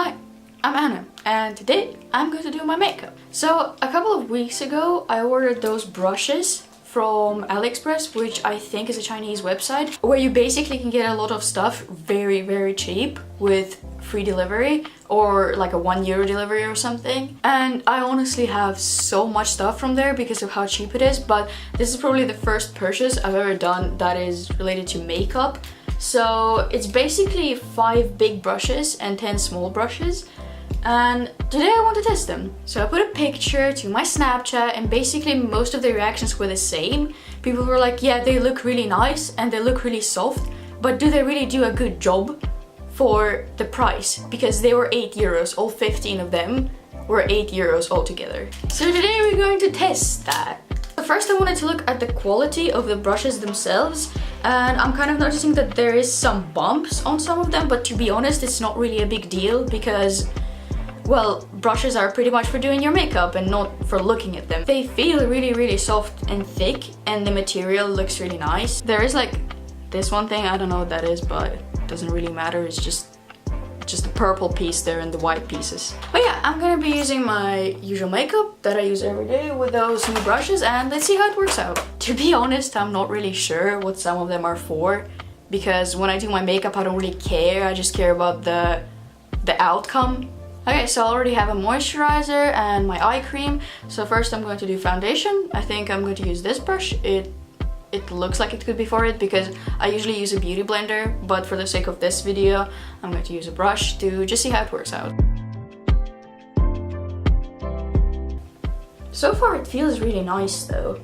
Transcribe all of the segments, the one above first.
Hi, I'm Anna, and today I'm going to do my makeup. So a couple of weeks ago I ordered those brushes from Aliexpress, which I think is a Chinese website, where you basically can get a lot of stuff very cheap with free delivery or like a €1 delivery or something. And I honestly have so much stuff from there because of how cheap it is, but this is probably the first purchase I've ever done that is related to makeup. So it's basically 5 big brushes and 10 small brushes, and today I want to test them. So I put a picture to my Snapchat and basically most of the reactions were the same. People were like, yeah, they look really nice and they look really soft, but do they really do a good job for the price? Because they were €8, all 15 of them were €8 altogether. So today we're going to test that. First I wanted to look at the quality of the brushes themselves, and I'm kind of noticing that there is some bumps on some of them, but to be honest it's not really a big deal because, well, brushes are pretty much for doing your makeup and not for looking at them. They feel really soft and thick and the material looks really nice. There is like this one thing, I don't know what that is, but it doesn't really matter, it's just the purple piece there and the white pieces. But yeah, I'm gonna be using my usual makeup that I use every day with those new brushes, and let's see how it works out. To be honest, I'm not really sure what some of them are for, because when I do my makeup I don't really care, I just care about the outcome. Okay, so I already have a moisturizer and my eye cream. So first I'm going to do foundation. I think I'm going to use this brush. It looks like it could be for it because I usually use a beauty blender, but for the sake of this video I'm going to use a brush to just see how it works out. So far it feels really nice though.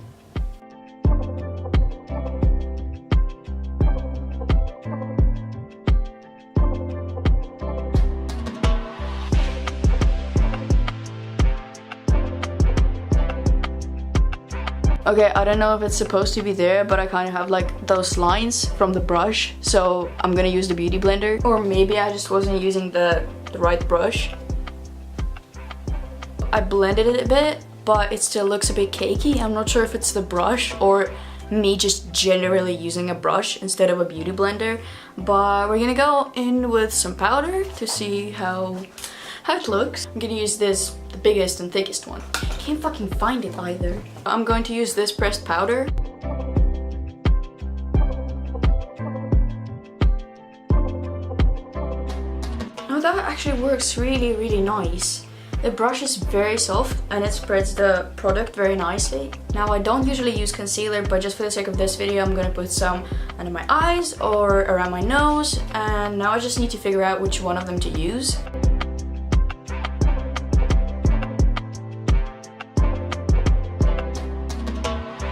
Okay, I don't know if it's supposed to be there, but I kind of have like those lines from the brush, so I'm gonna use the beauty blender. Or maybe I just wasn't using the right brush. I blended it a bit, but it still looks a bit cakey. I'm not sure if it's the brush or me just generally using a brush instead of a beauty blender. But we're gonna go in with some powder to see how it looks. I'm gonna use this, the biggest and thickest one. Can't fucking find it either. I'm going to use this pressed powder. Oh, that actually works really nice. The brush is very soft and it spreads the product very nicely. Now I don't usually use concealer, but just for the sake of this video I'm gonna put some under my eyes or around my nose, and now I just need to figure out which one of them to use.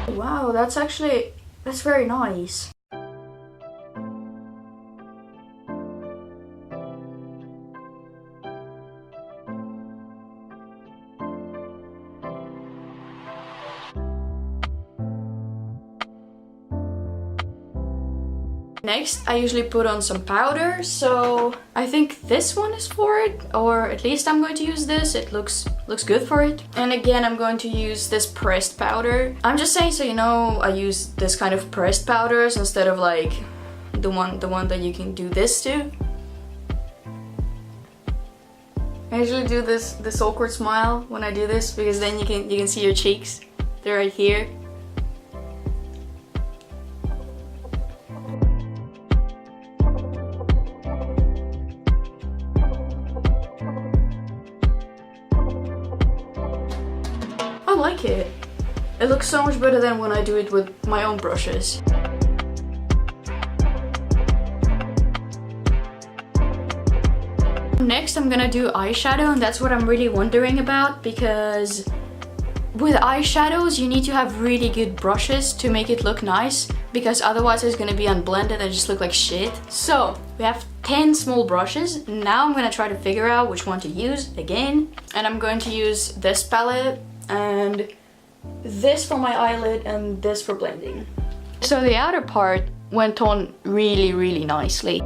Wow, that's very nice. Next, I usually put on some powder, so I think this one is for it, or at least I'm going to use this. It looks good for it. And again, I'm going to use this pressed powder. I'm just saying so you know I use this kind of pressed powders instead of like the one that you can do this to. I usually do this awkward smile when I do this because then you can see your cheeks. They're right here. I like it. It looks so much better than when I do it with my own brushes. Next I'm gonna do eyeshadow, and that's what I'm really wondering about, because with eyeshadows you need to have really good brushes to make it look nice, because otherwise it's gonna be unblended and just look like shit. So we have 10 small brushes. Now I'm gonna try to figure out which one to use again, and I'm going to use this palette and this for my eyelid and this for blending. So the outer part went on really nicely.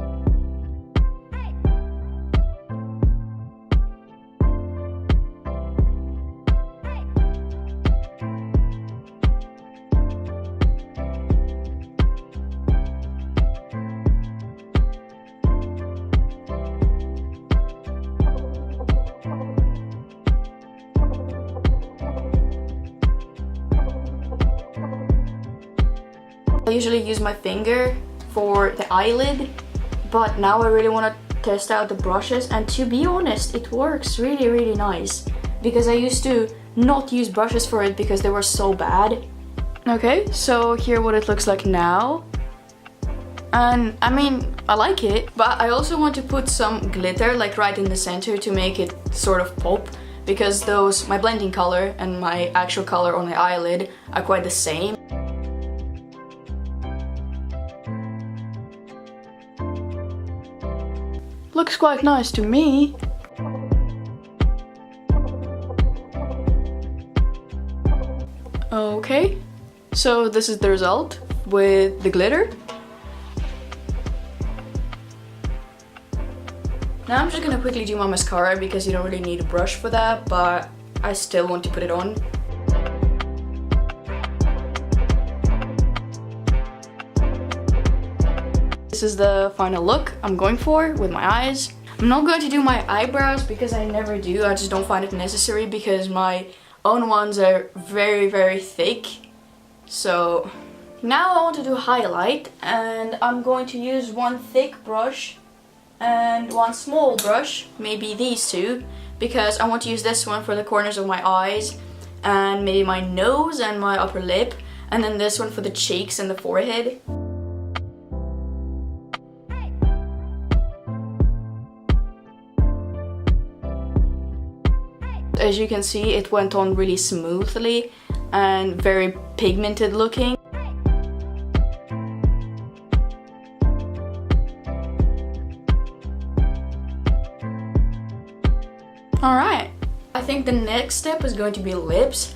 I usually use my finger for the eyelid, but now I really want to test out the brushes, and to be honest, it works really nice, because I used to not use brushes for it because they were so bad. Okay, so here what it looks like now. And I mean, I like it, but I also want to put some glitter like right in the center to make it sort of pop, because those, my blending color and my actual color on the eyelid are quite the same. Looks quite nice to me. Okay, so this is the result with the glitter. Now I'm just gonna quickly do my mascara because you don't really need a brush for that, but I still want to put it on. This is the final look I'm going for with my eyes. I'm not going to do my eyebrows because I never do. I just don't find it necessary because my own ones are very thick. So now I want to do highlight, and I'm going to use one thick brush and one small brush, maybe these two, because I want to use this one for the corners of my eyes and maybe my nose and my upper lip, and then this one for the cheeks and the forehead. As you can see, it went on really smoothly and very pigmented looking. Alright, I think the next step is going to be lips.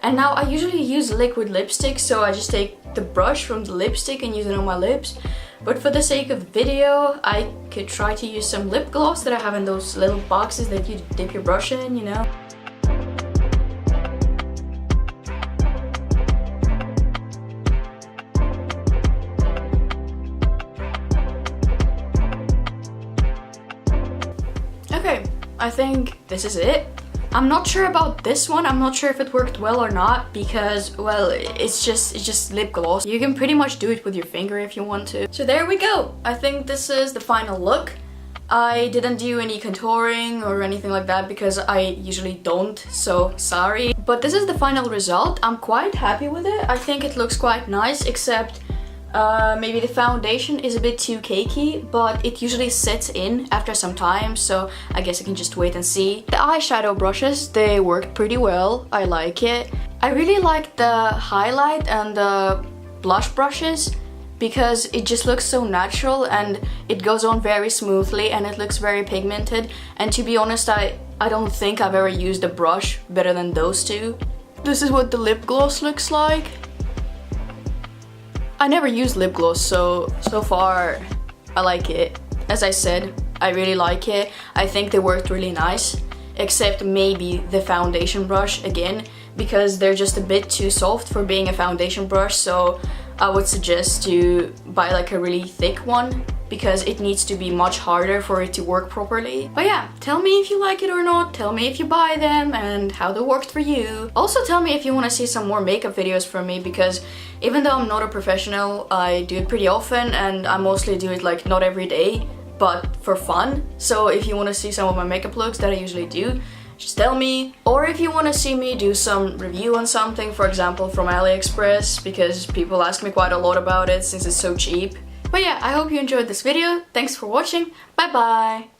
And now I usually use liquid lipstick, so I just take the brush from the lipstick and use it on my lips. But for the sake of the video, I could try to use some lip gloss that I have in those little boxes that you dip your brush in, you know. Okay, I think this is it. I'm not sure about this one. I'm not sure if it worked well or not because, well, it's just lip gloss. You can pretty much do it with your finger if you want to. So there we go. I think this is the final look. I didn't do any contouring or anything like that because I usually don't, so sorry. But this is the final result. I'm quite happy with it. I think it looks quite nice, except maybe the foundation is a bit too cakey, but it usually sets in after some time, so I guess I can just wait and see. The eyeshadow brushes, they worked pretty well. I like it. I really like the highlight and the blush brushes because it just looks so natural and it goes on very smoothly and it looks very pigmented. And to be honest, I don't think I've ever used a brush better than those two. This is what the lip gloss looks like. I never used lip gloss, so far I like it. As I said, I really like it. I think they worked really nice, except maybe the foundation brush again, because they're just a bit too soft for being a foundation brush, so I would suggest to buy like a really thick one because it needs to be much harder for it to work properly. But yeah, tell me if you like it or not, tell me if you buy them and how they worked for you. Also tell me if you want to see some more makeup videos from me, because even though I'm not a professional, I do it pretty often and I mostly do it like not every day, but for fun. So if you want to see some of my makeup looks that I usually do, just tell me. Or if you want to see me do some review on something, for example from Aliexpress, because people ask me quite a lot about it since it's so cheap. But yeah, I hope you enjoyed this video. Thanks for watching. Bye bye!